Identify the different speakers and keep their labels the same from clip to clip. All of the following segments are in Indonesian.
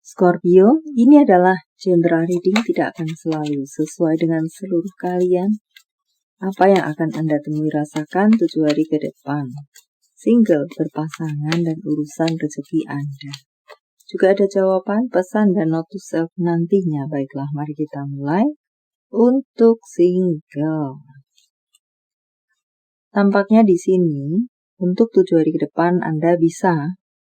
Speaker 1: Scorpio, ini adalah general reading, tidak akan selalu sesuai dengan seluruh kalian. Apa yang akan Anda temui rasakan 7 hari ke depan. Single, berpasangan, dan urusan rezeki Anda. Juga ada jawaban, pesan, dan note to self nantinya. Baiklah, mari kita mulai. Untuk single. Tampaknya di sini, untuk 7 hari ke depan Anda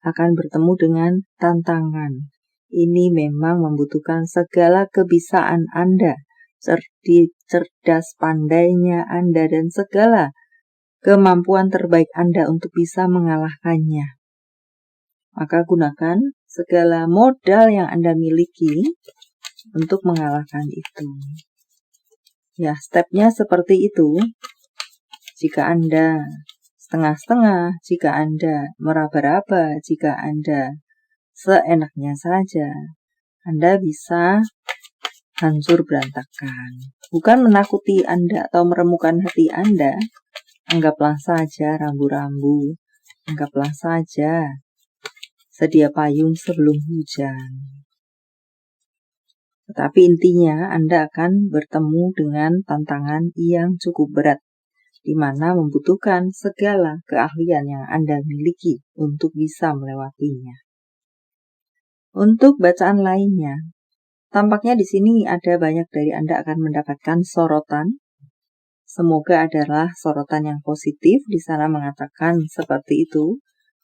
Speaker 1: akan bertemu dengan tantangan. Ini memang membutuhkan segala kebisaan Anda, cerdas pandainya Anda, dan segala kemampuan terbaik Anda untuk bisa mengalahkannya. Maka gunakan segala modal yang Anda miliki untuk mengalahkan itu. Ya, stepnya seperti itu. Jika Anda setengah-setengah, jika Anda meraba-raba, jika Anda seenaknya saja, Anda bisa hancur berantakan. Bukan menakuti Anda atau meremukan hati Anda. Anggaplah saja rambu-rambu. Anggaplah saja sedia payung sebelum hujan. Tetapi intinya Anda akan bertemu dengan tantangan yang cukup berat, di mana membutuhkan segala keahlian yang Anda miliki untuk bisa melewatinya. Untuk bacaan lainnya, tampaknya di sini ada banyak dari Anda akan mendapatkan sorotan. Semoga adalah sorotan yang positif. Di sana mengatakan seperti itu.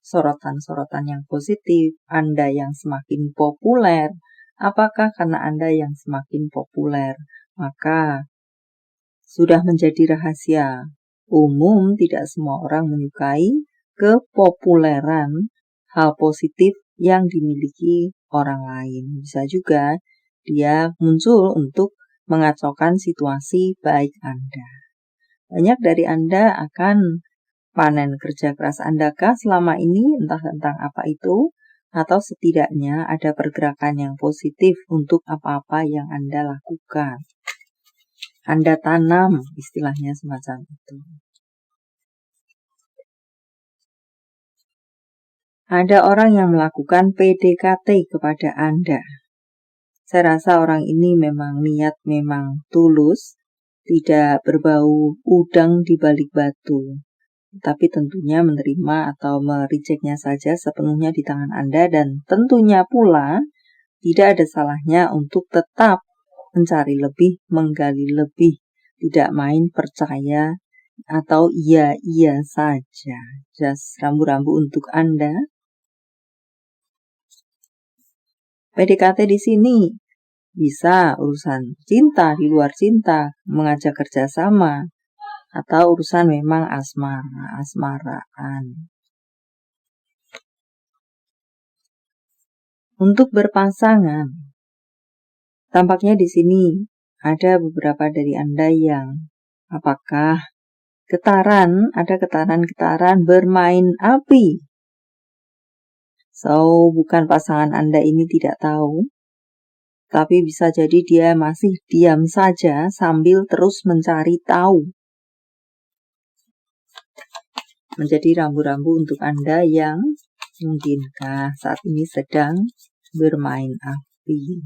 Speaker 1: Sorotan-sorotan yang positif, Anda yang semakin populer. Apakah karena Anda yang semakin populer, maka sudah menjadi rahasia umum, tidak semua orang menyukai kepopuleran hal positif yang dimiliki orang lain. Bisa juga dia muncul untuk mengacaukan situasi baik Anda. Banyak dari Anda akan panen kerja keras Andakah selama ini, entah tentang apa itu, atau setidaknya ada pergerakan yang positif untuk apa-apa yang Anda lakukan. Anda tanam, istilahnya semacam itu. Ada orang yang melakukan PDKT kepada Anda. Saya rasa orang ini memang memang tulus, tidak berbau udang di balik batu. Tapi tentunya menerima atau merejectnya saja sepenuhnya di tangan Anda, dan tentunya pula tidak ada salahnya untuk tetap mencari lebih, menggali lebih, tidak main percaya atau iya saja. Just rambu-rambu untuk Anda. PDKT di sini bisa urusan cinta, di luar cinta, mengajak kerjasama, atau urusan memang asmaraan. Untuk berpasangan, tampaknya di sini ada beberapa dari Anda yang apakah ada getaran-getaran bermain api. So, bukan pasangan Anda ini tidak tahu, tapi bisa jadi dia masih diam saja sambil terus mencari tahu. Menjadi rambu-rambu untuk Anda yang mungkinkah saat ini sedang bermain api.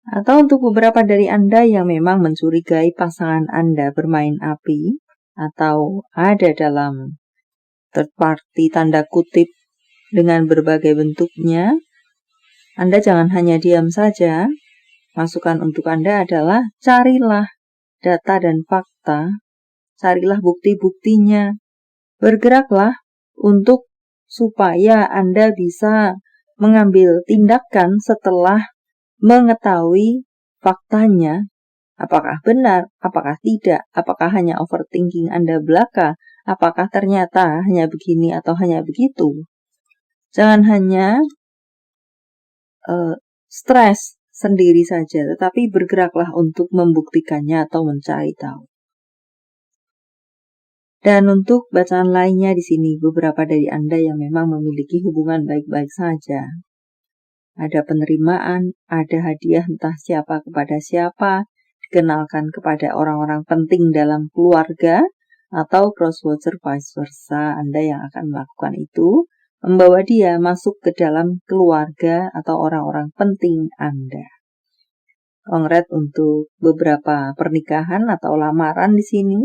Speaker 1: Atau untuk beberapa dari Anda yang memang mencurigai pasangan Anda bermain api, atau ada dalam third party tanda kutip dengan berbagai bentuknya, Anda jangan hanya diam saja. Masukan untuk Anda adalah carilah data dan fakta, carilah bukti-buktinya, bergeraklah untuk supaya Anda bisa mengambil tindakan setelah mengetahui faktanya, apakah benar, apakah tidak, apakah hanya overthinking Anda belaka, apakah ternyata hanya begini atau hanya begitu. Jangan hanya stres sendiri saja, tetapi bergeraklah untuk membuktikannya atau mencari tahu. Dan untuk bacaan lainnya di sini, beberapa dari Anda yang memang memiliki hubungan baik-baik saja. Ada penerimaan, ada hadiah entah siapa kepada siapa, dikenalkan kepada orang-orang penting dalam keluarga, atau cross-watcher vice versa. Anda yang akan melakukan itu, membawa dia masuk ke dalam keluarga atau orang-orang penting Anda. Kongres untuk beberapa pernikahan atau lamaran di sini,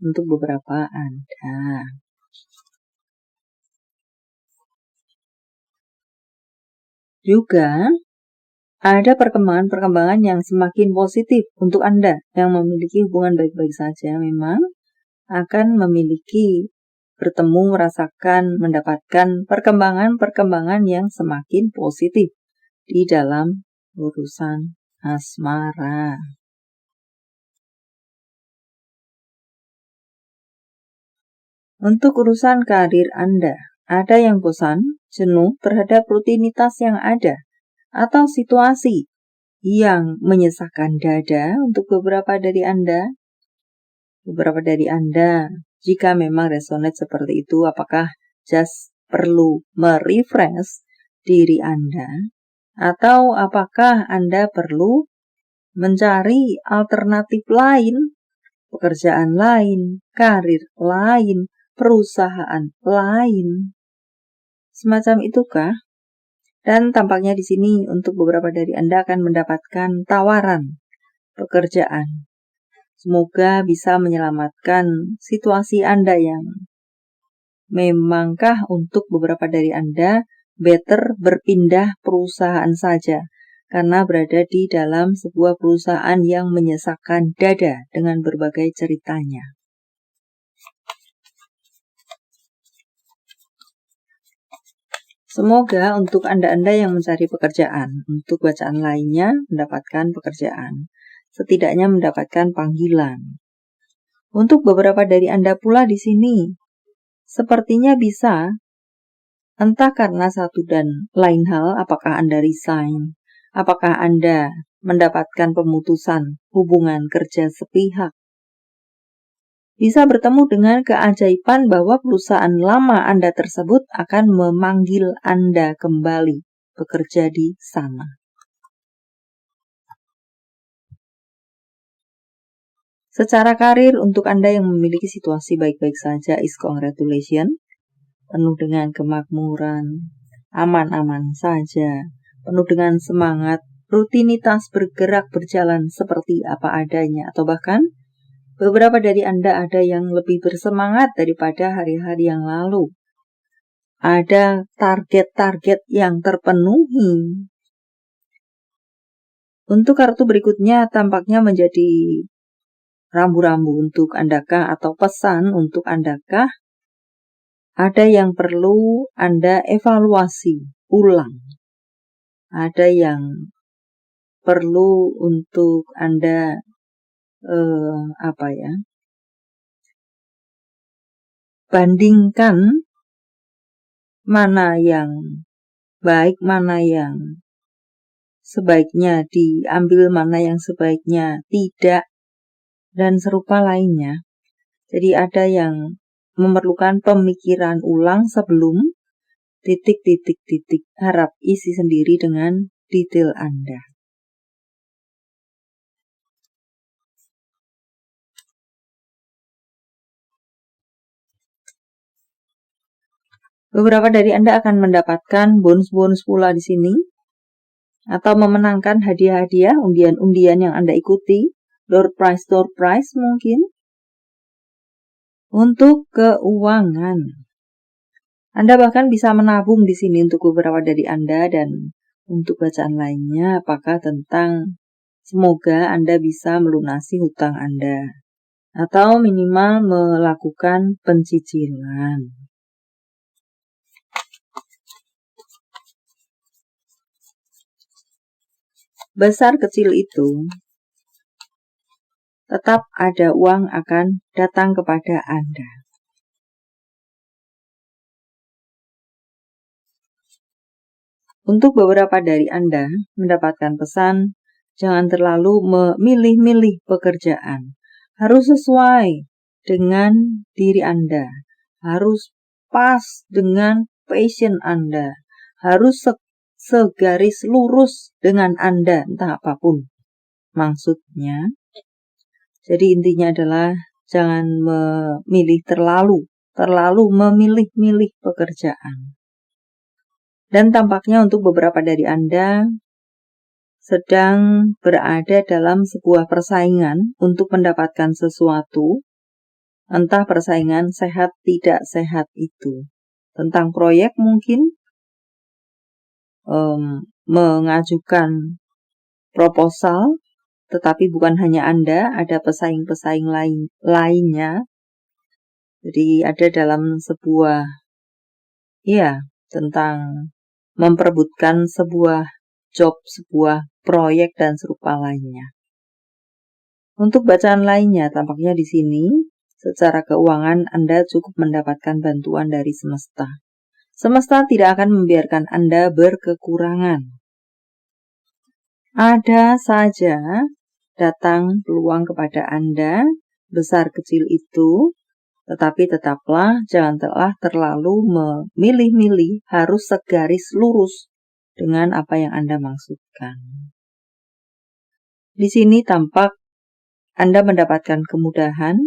Speaker 1: untuk beberapa Anda. Juga ada perkembangan-perkembangan yang semakin positif untuk Anda yang memiliki hubungan baik-baik saja, memang akan memiliki, bertemu, merasakan, mendapatkan perkembangan-perkembangan yang semakin positif di dalam urusan asmara. Untuk urusan karir Anda, ada yang bosan, jenuh terhadap rutinitas yang ada, atau situasi yang menyesakkan dada untuk beberapa dari Anda. Jika memang resonate seperti itu, apakah just perlu merefresh diri Anda, atau apakah Anda perlu mencari alternatif lain, pekerjaan lain, karir lain, perusahaan lain, semacam itukah? Dan tampaknya di sini untuk beberapa dari Anda akan mendapatkan tawaran pekerjaan. Semoga bisa menyelamatkan situasi Anda yang memangkah untuk beberapa dari Anda better berpindah perusahaan saja, karena berada di dalam sebuah perusahaan yang menyesakkan dada dengan berbagai ceritanya. Semoga untuk Anda-Anda yang mencari pekerjaan, untuk bacaan lainnya mendapatkan pekerjaan, setidaknya mendapatkan panggilan. Untuk beberapa dari Anda pula di sini, sepertinya bisa, entah karena satu dan lain hal, apakah Anda resign, apakah Anda mendapatkan pemutusan hubungan kerja sepihak, bisa bertemu dengan keajaiban bahwa perusahaan lama Anda tersebut akan memanggil Anda kembali bekerja di sana. Secara karir, untuk Anda yang memiliki situasi baik-baik saja, is congratulations, penuh dengan kemakmuran, aman-aman saja, penuh dengan semangat, rutinitas bergerak berjalan seperti apa adanya, atau bahkan beberapa dari Anda ada yang lebih bersemangat daripada hari-hari yang lalu. Ada target-target yang terpenuhi. Untuk kartu berikutnya tampaknya menjadi rambu-rambu untuk Andakah atau pesan untuk Andakah. Ada yang perlu Anda evaluasi ulang. Ada yang perlu untuk Anda bandingkan mana yang baik, mana yang sebaiknya diambil, mana yang sebaiknya tidak, dan serupa lainnya. Jadi ada yang memerlukan pemikiran ulang sebelum titik-titik-titik, harap isi sendiri dengan detail Anda. Beberapa dari Anda akan mendapatkan bonus-bonus pula di sini, atau memenangkan hadiah-hadiah, undian-undian yang Anda ikuti, door prize mungkin. Untuk keuangan, Anda bahkan bisa menabung di sini untuk beberapa dari Anda, dan untuk bacaan lainnya apakah tentang semoga Anda bisa melunasi hutang Anda, atau minimal melakukan pencicilan. Besar kecil itu, tetap ada uang akan datang kepada Anda. Untuk beberapa dari Anda mendapatkan pesan, jangan terlalu memilih-milih pekerjaan. Harus sesuai dengan diri Anda. Harus pas dengan passion Anda. Harus segaris lurus dengan Anda, entah apapun maksudnya. Jadi intinya adalah Jangan memilih terlalu memilih-milih pekerjaan. Dan tampaknya untuk beberapa dari Anda sedang berada dalam sebuah persaingan untuk mendapatkan sesuatu, entah persaingan sehat tidak sehat itu. Tentang proyek mungkin, mengajukan proposal, tetapi bukan hanya Anda, ada pesaing-pesaing lainnya. Jadi ada dalam sebuah, tentang memperebutkan sebuah job, sebuah proyek, dan serupa lainnya. Untuk bacaan lainnya, tampaknya di sini, secara keuangan Anda cukup mendapatkan bantuan dari semesta. Semesta tidak akan membiarkan Anda berkekurangan. Ada saja datang peluang kepada Anda, besar kecil itu, tetapi tetaplah janganlah terlalu memilih-milih, harus segaris lurus dengan apa yang Anda maksudkan. Di sini tampak Anda mendapatkan kemudahan,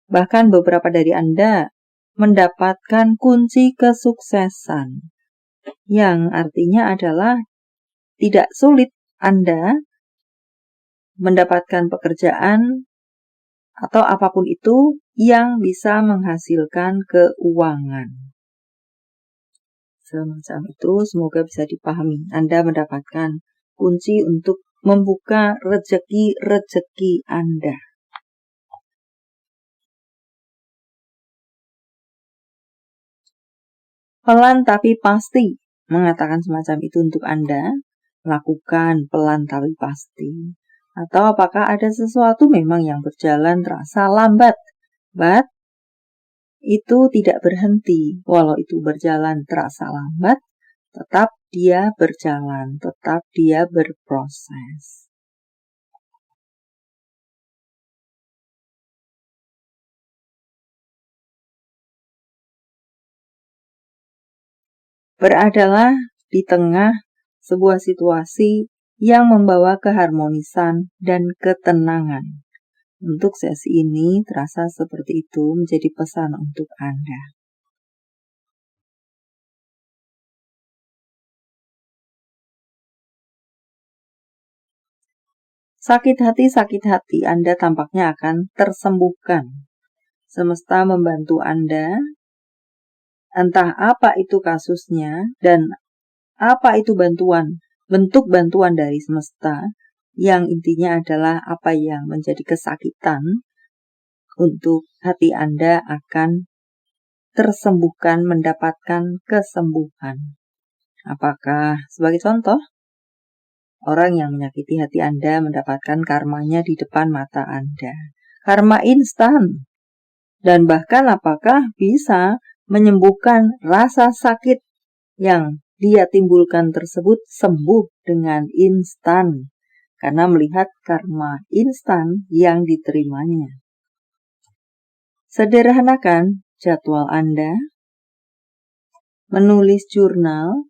Speaker 1: bahkan beberapa dari Anda mendapatkan kunci kesuksesan, yang artinya adalah tidak sulit Anda mendapatkan pekerjaan atau apapun itu yang bisa menghasilkan keuangan. Semacam itu semoga bisa dipahami. Anda mendapatkan kunci untuk membuka rezeki-rezeki Anda. Pelan tapi pasti, mengatakan semacam itu untuk Anda. Lakukan pelan tapi pasti. Atau apakah ada sesuatu memang yang berjalan terasa lambat, but itu tidak berhenti. Walau itu berjalan terasa lambat, tetap dia berjalan, tetap dia berproses. Beradalah di tengah sebuah situasi yang membawa keharmonisan dan ketenangan. Untuk sesi ini terasa seperti itu menjadi pesan untuk Anda. Sakit hati Anda tampaknya akan tersembuhkan. Semesta membantu Anda, entah apa itu kasusnya dan apa itu bentuk bantuan dari semesta, yang intinya adalah apa yang menjadi kesakitan untuk hati Anda akan tersembuhkan, mendapatkan kesembuhan. Apakah sebagai contoh, orang yang menyakiti hati Anda mendapatkan karmanya di depan mata Anda. Karma instan. Dan bahkan apakah bisa menyembuhkan rasa sakit yang dia timbulkan tersebut sembuh dengan instan. Karena melihat karma instan yang diterimanya. Sederhanakan jadwal Anda. Menulis jurnal.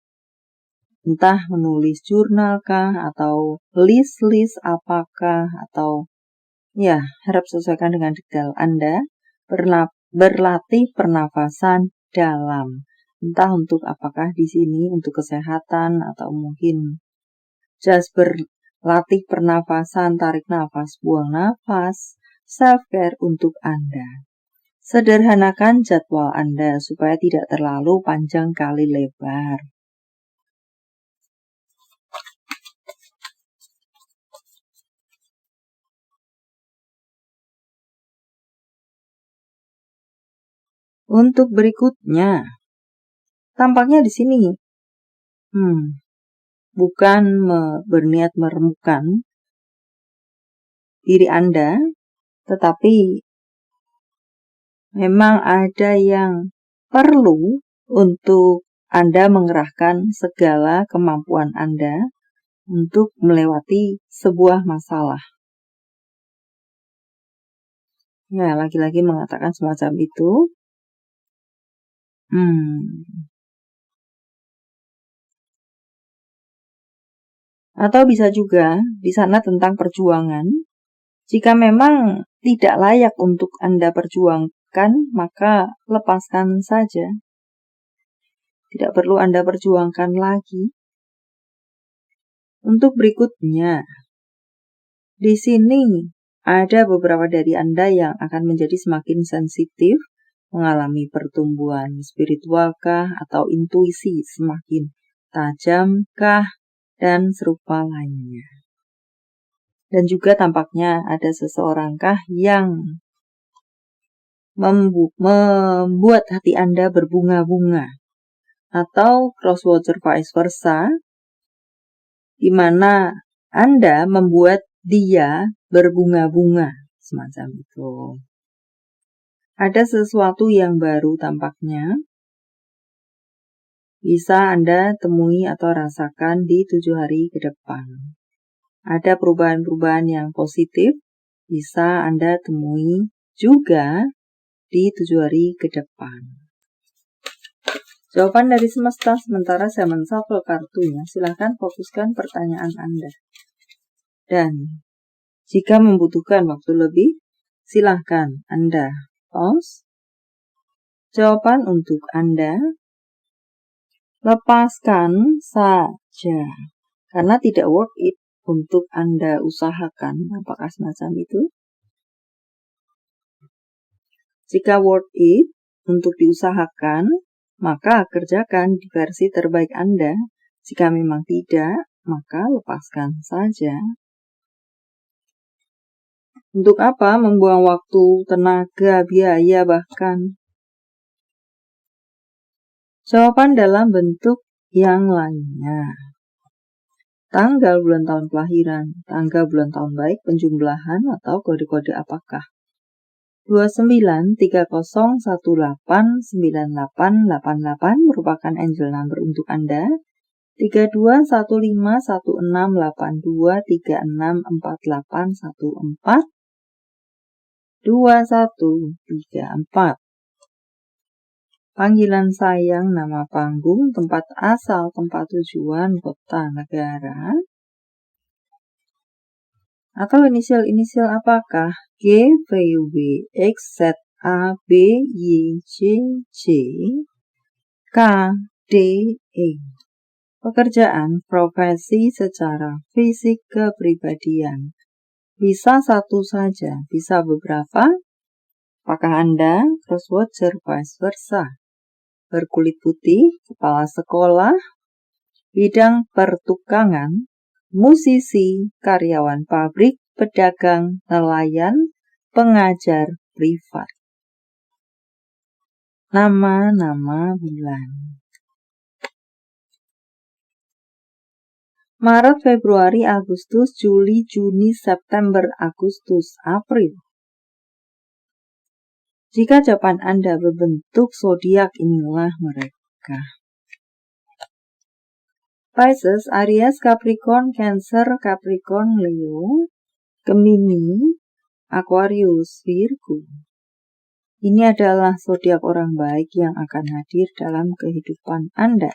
Speaker 1: Entah menulis jurnal kah, atau list-list apakah, atau harap sesuaikan dengan detail Anda. Berlatih pernafasan dalam. Entah untuk apakah di sini untuk kesehatan, atau mungkin just berlatih pernafasan, tarik nafas, buang nafas, self-care untuk Anda. Sederhanakan jadwal Anda supaya tidak terlalu panjang kali lebar. Untuk berikutnya, tampaknya di sini, bukan berniat meremukkan diri Anda, tetapi memang ada yang perlu untuk Anda mengerahkan segala kemampuan Anda untuk melewati sebuah masalah. Lagi-lagi mengatakan semacam itu. Atau bisa juga di sana tentang perjuangan. Jika memang tidak layak untuk Anda perjuangkan, maka lepaskan saja. Tidak perlu Anda perjuangkan lagi. Untuk berikutnya, di sini ada beberapa dari Anda yang akan menjadi semakin sensitif, mengalami pertumbuhan spiritualkah atau intuisi semakin tajamkah, dan serupa lainnya. Dan juga tampaknya ada seseorangkah yang membuat hati Anda berbunga-bunga, atau crosswatcher vice versa, di mana Anda membuat dia berbunga-bunga, semacam itu. Ada sesuatu yang baru tampaknya, bisa Anda temui atau rasakan di 7 hari ke depan. Ada perubahan-perubahan yang positif, bisa Anda temui juga di 7 hari ke depan. Jawaban dari semesta sementara saya menshuffle kartunya. Silahkan fokuskan pertanyaan Anda. Dan jika membutuhkan waktu lebih, silahkan Anda pause. Jawaban untuk Anda, lepaskan saja. Karena tidak worth it untuk Anda usahakan. Apakah semacam itu? Jika worth it untuk diusahakan, maka kerjakan di versi terbaik Anda. Jika memang tidak, maka lepaskan saja. Untuk apa membuang waktu, tenaga, biaya bahkan? Jawaban dalam bentuk yang lainnya. Tanggal, bulan, tahun kelahiran, tanggal, bulan, tahun baik, penjumlahan, atau kode-kode apakah? 2930189888 merupakan angel number untuk Anda. 32151682364814 2134. Panggilan sayang, nama panggung, tempat asal, tempat tujuan, kota, negara. Atau inisial-inisial apakah? G, V, W, X, Z, A, B, Y, J, J, K, D, E. Pekerjaan, profesi, secara fisik, kepribadian. Bisa satu saja, bisa beberapa. Apakah Anda crosswatcher vice versa? Berkulit putih, kepala sekolah, bidang pertukangan, musisi, karyawan pabrik, pedagang, nelayan, pengajar privat. Nama-nama bulan. Maret, Februari, Agustus, Juli, Juni, September, Agustus, April. Jika jawaban Anda berbentuk zodiak, inilah mereka. Pisces, Aries, Capricorn, Cancer, Capricorn, Leo, Gemini, Aquarius, Virgo. Ini adalah zodiak orang baik yang akan hadir dalam kehidupan Anda.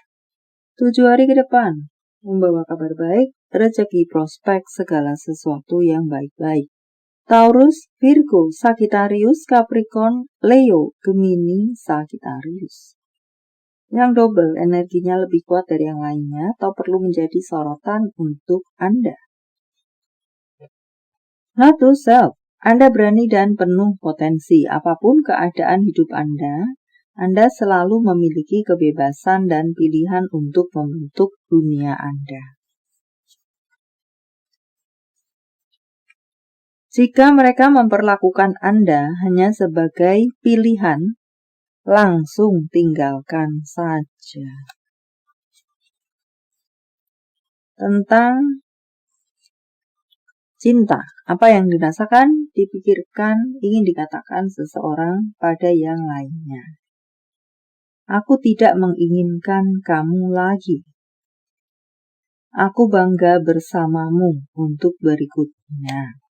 Speaker 1: 7 hari ke depan, membawa kabar baik, rezeki, prospek, segala sesuatu yang baik-baik. Taurus, Virgo, Sagittarius, Capricorn, Leo, Gemini, Sagittarius. Yang double, energinya lebih kuat dari yang lainnya atau perlu menjadi sorotan untuk Anda. Note to self, Anda berani dan penuh potensi. Apapun keadaan hidup Anda selalu memiliki kebebasan dan pilihan untuk membentuk dunia Anda. Jika mereka memperlakukan Anda hanya sebagai pilihan, langsung tinggalkan saja. Tentang cinta, apa yang dirasakan, dipikirkan, ingin dikatakan seseorang pada yang lainnya. Aku tidak menginginkan kamu lagi. Aku bangga bersamamu untuk berikutnya.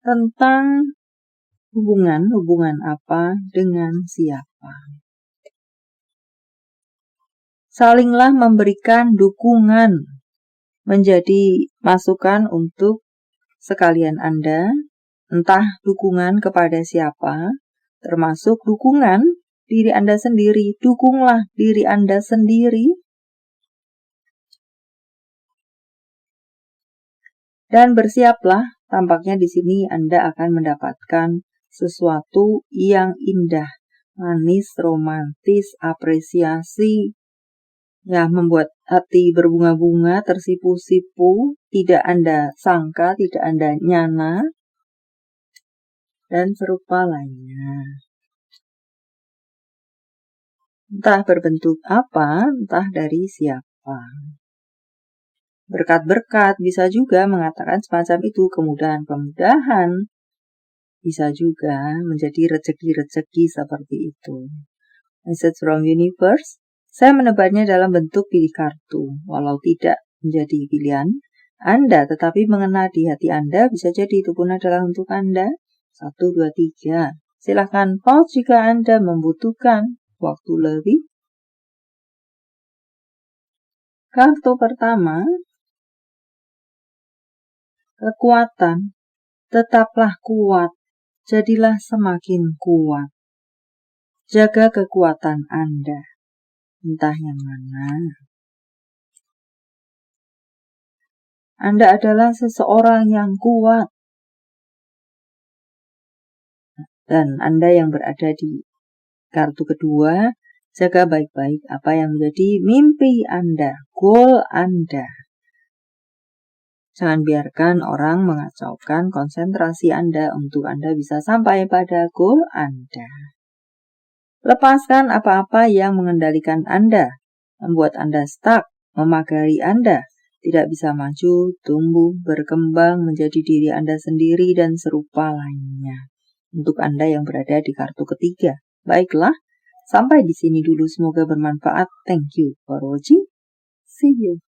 Speaker 1: Tentang hubungan apa dengan siapa. Salinglah memberikan dukungan, menjadi masukan untuk sekalian Anda, entah dukungan kepada siapa, termasuk dukungan diri Anda sendiri. Dukunglah diri Anda sendiri dan bersiaplah, tampaknya di sini Anda akan mendapatkan sesuatu yang indah, manis, romantis, apresiasi, ya, membuat hati berbunga-bunga, tersipu-sipu, tidak Anda sangka, tidak Anda nyana, dan serupa lainnya. Entah berbentuk apa, entah dari siapa. Berkat-berkat bisa juga mengatakan semacam itu, kemudahan-kemudahan bisa juga menjadi rezeki-rezeki seperti itu. Message from universe, saya menebarnya dalam bentuk pilih kartu, walau tidak menjadi pilihan Anda, tetapi mengena di hati Anda, bisa jadi itu pun adalah untuk Anda. 1, 2, 3. Silakan pause jika Anda membutuhkan waktu lebih. Kartu pertama, kekuatan. Tetaplah kuat, jadilah semakin kuat. Jaga kekuatan Anda, entah yang mana. Anda adalah seseorang yang kuat. Dan Anda yang berada di kartu kedua, jaga baik-baik apa yang menjadi mimpi Anda, goal Anda. Jangan biarkan orang mengacaukan konsentrasi Anda untuk Anda bisa sampai pada goal Anda. Lepaskan apa-apa yang mengendalikan Anda, membuat Anda stuck, memagari Anda, tidak bisa maju, tumbuh, berkembang, menjadi diri Anda sendiri dan serupa lainnya. Untuk Anda yang berada di kartu ketiga. Baiklah, sampai di sini dulu, semoga bermanfaat. Thank you for watching. See you.